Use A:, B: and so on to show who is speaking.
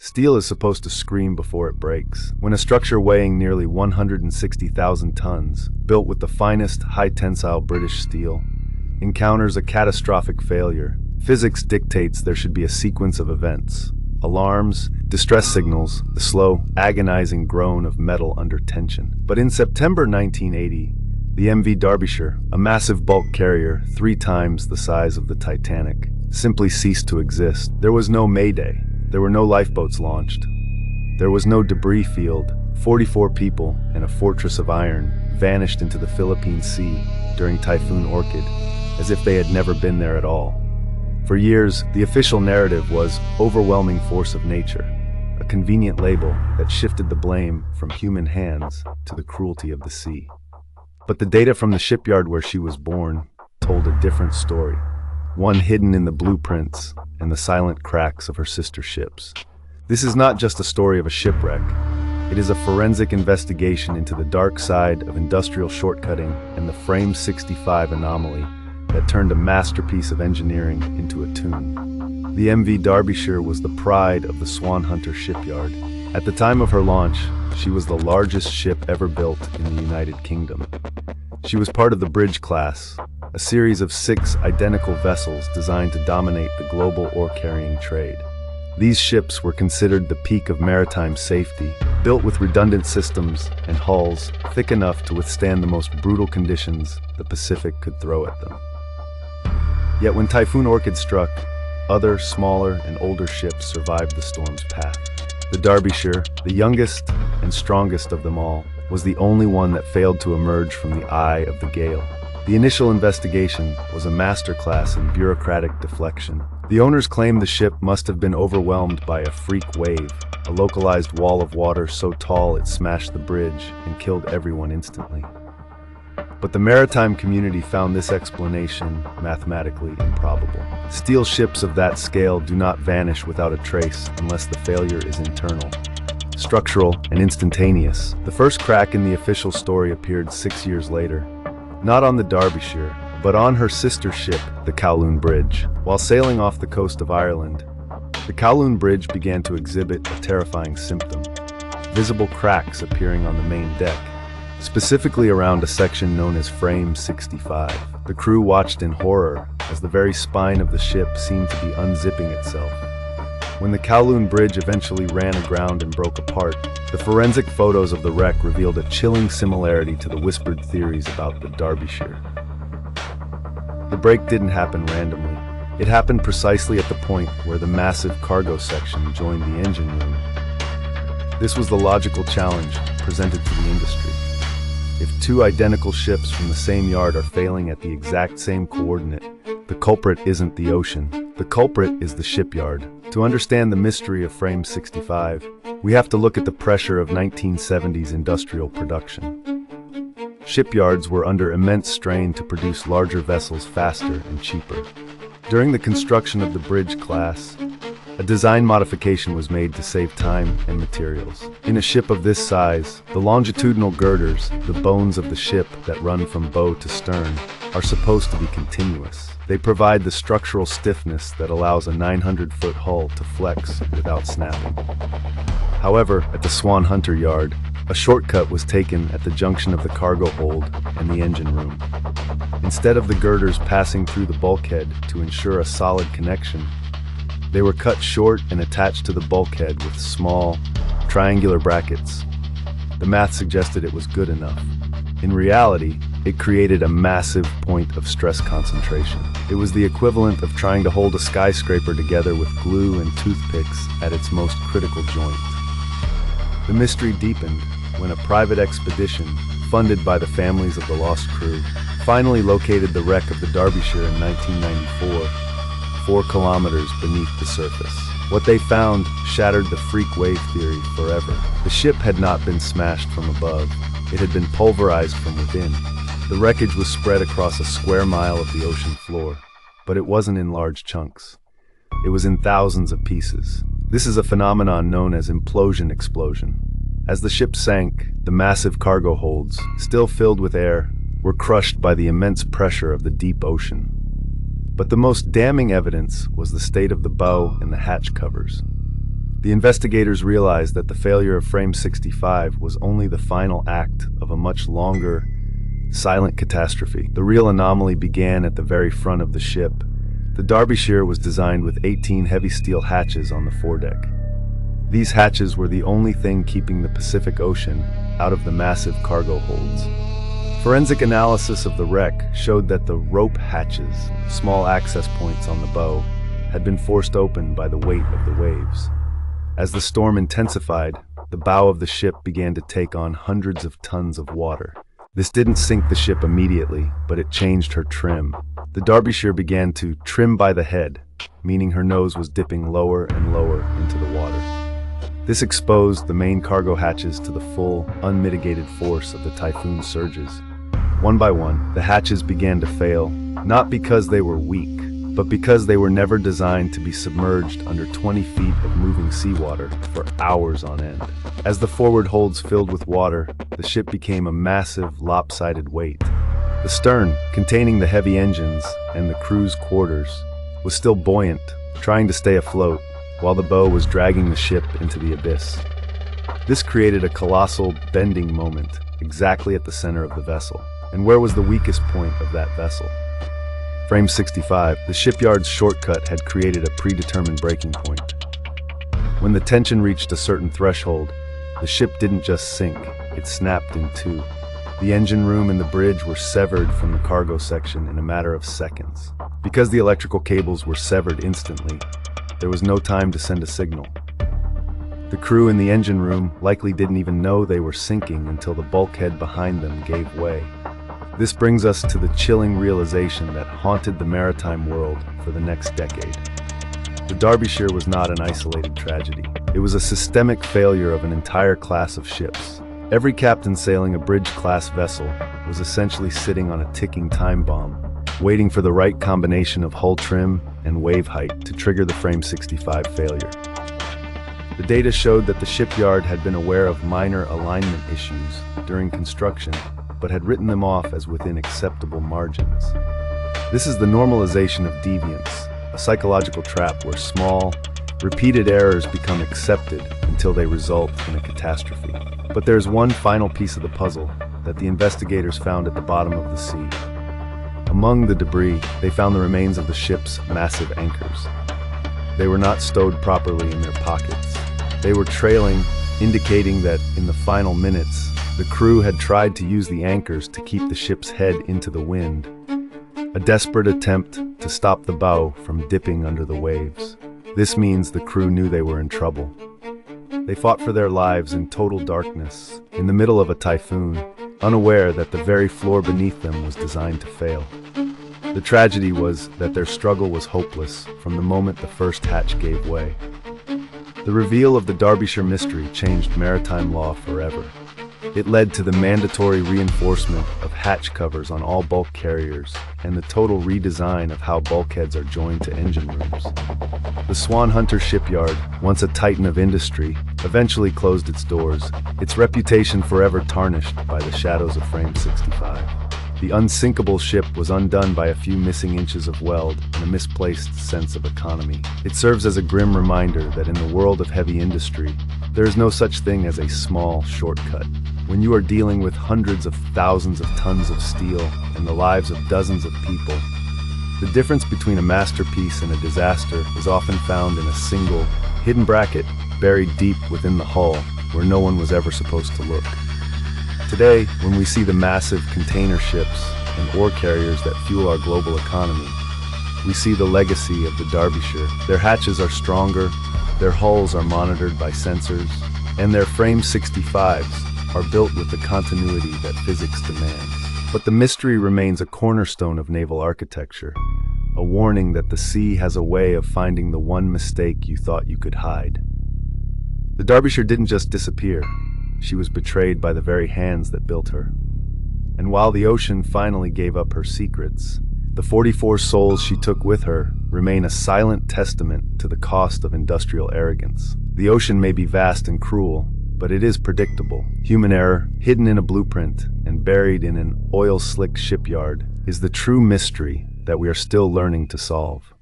A: Steel is supposed to scream before it breaks. When a structure weighing nearly 160,000 tons, built with the finest high-tensile British steel, encounters a catastrophic failure, physics dictates there should be a sequence of events. Alarms, distress signals, the slow, agonizing groan of metal under tension. But in September 1980, the MV Derbyshire, a massive bulk carrier 3 times the size of the Titanic, simply ceased to exist. There was no Mayday. There were no lifeboats launched. There was no debris field. 44 people and a fortress of iron vanished into the Philippine Sea during Typhoon Orchid, as if they had never been there at all. For years, the official narrative was overwhelming force of nature, a convenient label that shifted the blame from human hands to the cruelty of the sea. But the data from the shipyard where she was born told a different story, one hidden in the blueprints and the silent cracks of her sister ships. This is not just a story of a shipwreck. It is a forensic investigation into the dark side of industrial shortcutting and the Frame 65 anomaly that turned a masterpiece of engineering into a tomb. The MV Derbyshire was the pride of the Swan Hunter shipyard. At the time of her launch, she was the largest ship ever built in the United Kingdom. She was part of the Bridge class, a series of 6 identical vessels designed to dominate the global ore-carrying trade. These ships were considered the peak of maritime safety, built with redundant systems and hulls thick enough to withstand the most brutal conditions the Pacific could throw at them. Yet when Typhoon Orchid struck, other, smaller and older ships survived the storm's path. The Derbyshire, the youngest and strongest of them all, was the only one that failed to emerge from the eye of the gale. The initial investigation was a masterclass in bureaucratic deflection. The owners claimed the ship must have been overwhelmed by a freak wave, a localized wall of water so tall it smashed the bridge and killed everyone instantly. But the maritime community found this explanation mathematically improbable. Steel ships of that scale do not vanish without a trace unless the failure is internal, structural, and instantaneous. The first crack in the official story appeared 6 years later, not on the Derbyshire, but on her sister ship, the Kowloon Bridge. While sailing off the coast of Ireland, the Kowloon Bridge began to exhibit a terrifying symptom, visible cracks appearing on the main deck, specifically around a section known as Frame 65. The crew watched in horror as the very spine of the ship seemed to be unzipping itself. When the Kowloon Bridge eventually ran aground and broke apart, the forensic photos of the wreck revealed a chilling similarity to the whispered theories about the Derbyshire. The break didn't happen randomly. It happened precisely at the point where the massive cargo section joined the engine room. This was the logical challenge presented to the industry. If 2 identical ships from the same yard are failing at the exact same coordinate, the culprit isn't the ocean. The culprit is the shipyard. To understand the mystery of Frame 65, we have to look at the pressure of 1970s industrial production. Shipyards were under immense strain to produce larger vessels faster and cheaper. During the construction of the Bridge class, a design modification was made to save time and materials. In a ship of this size, the longitudinal girders, the bones of the ship that run from bow to stern, are supposed to be continuous. They provide the structural stiffness that allows a 900-foot hull to flex without snapping. However, at the Swan Hunter yard, a shortcut was taken at the junction of the cargo hold and the engine room. Instead of the girders passing through the bulkhead to ensure a solid connection, they were cut short and attached to the bulkhead with small, triangular brackets. The math suggested it was good enough. In reality, it created a massive point of stress concentration. It was the equivalent of trying to hold a skyscraper together with glue and toothpicks at its most critical joint. The mystery deepened when a private expedition, funded by the families of the lost crew, finally located the wreck of the Derbyshire in 1994, 4 kilometers beneath the surface. What they found shattered the freak wave theory forever. The ship had not been smashed from above. It had been pulverized from within. The wreckage was spread across a square mile of the ocean floor, but it wasn't in large chunks. It was in thousands of pieces. This is a phenomenon known as implosion explosion. As the ship sank, the massive cargo holds, still filled with air, were crushed by the immense pressure of the deep ocean. But the most damning evidence was the state of the bow and the hatch covers. The investigators realized that the failure of Frame 65 was only the final act of a much longer, silent catastrophe. The real anomaly began at the very front of the ship. The Derbyshire was designed with 18 heavy steel hatches on the foredeck. These hatches were the only thing keeping the Pacific Ocean out of the massive cargo holds. Forensic analysis of the wreck showed that the rope hatches, small access points on the bow, had been forced open by the weight of the waves. As the storm intensified, the bow of the ship began to take on hundreds of tons of water. This didn't sink the ship immediately, but it changed her trim. The Derbyshire began to trim by the head, meaning her nose was dipping lower and lower into the water. This exposed the main cargo hatches to the full, unmitigated force of the typhoon surges. One by one, the hatches began to fail, not because they were weak, but because they were never designed to be submerged under 20 feet of moving seawater for hours on end. As the forward holds filled with water, the ship became a massive, lopsided weight. The stern, containing the heavy engines and the crew's quarters, was still buoyant, trying to stay afloat, while the bow was dragging the ship into the abyss. This created a colossal bending moment, exactly at the center of the vessel. And where was the weakest point of that vessel? Frame 65, the shipyard's shortcut had created a predetermined breaking point. When the tension reached a certain threshold, the ship didn't just sink, it snapped in two. The engine room and the bridge were severed from the cargo section in a matter of seconds. Because the electrical cables were severed instantly, there was no time to send a signal. The crew in the engine room likely didn't even know they were sinking until the bulkhead behind them gave way. This brings us to the chilling realization that haunted the maritime world for the next decade. The Derbyshire was not an isolated tragedy. It was a systemic failure of an entire class of ships. Every captain sailing a bridge-class vessel was essentially sitting on a ticking time bomb, waiting for the right combination of hull trim and wave height to trigger the Frame 65 failure. The data showed that the shipyard had been aware of minor alignment issues during construction, but had written them off as within acceptable margins. This is the normalization of deviance, a psychological trap where small, repeated errors become accepted until they result in a catastrophe. But there's one final piece of the puzzle that the investigators found at the bottom of the sea. Among the debris, they found the remains of the ship's massive anchors. They were not stowed properly in their pockets. They were trailing, indicating that in the final minutes, the crew had tried to use the anchors to keep the ship's head into the wind, a desperate attempt to stop the bow from dipping under the waves. This means the crew knew they were in trouble. They fought for their lives in total darkness, in the middle of a typhoon, unaware that the very floor beneath them was designed to fail. The tragedy was that their struggle was hopeless from the moment the first hatch gave way. The reveal of the Derbyshire mystery changed maritime law forever. It led to the mandatory reinforcement of hatch covers on all bulk carriers and the total redesign of how bulkheads are joined to engine rooms. The Swan Hunter shipyard, once a titan of industry, eventually closed its doors, its reputation forever tarnished by the shadows of Frame 65. The unsinkable ship was undone by a few missing inches of weld and a misplaced sense of economy. It serves as a grim reminder that in the world of heavy industry, there is no such thing as a small shortcut. When you are dealing with hundreds of thousands of tons of steel and the lives of dozens of people, the difference between a masterpiece and a disaster is often found in a single, hidden bracket buried deep within the hull where no one was ever supposed to look. Today, when we see the massive container ships and ore carriers that fuel our global economy, we see the legacy of the Derbyshire. Their hatches are stronger, their hulls are monitored by sensors, and their Frame 65s are built with the continuity that physics demands. But the mystery remains a cornerstone of naval architecture, a warning that the sea has a way of finding the one mistake you thought you could hide. The Derbyshire didn't just disappear. She was betrayed by the very hands that built her. And while the ocean finally gave up her secrets, the 44 souls she took with her remain a silent testament to the cost of industrial arrogance. The ocean may be vast and cruel, but it is predictable. Human error, hidden in a blueprint and buried in an oil-slick shipyard, is the true mystery that we are still learning to solve.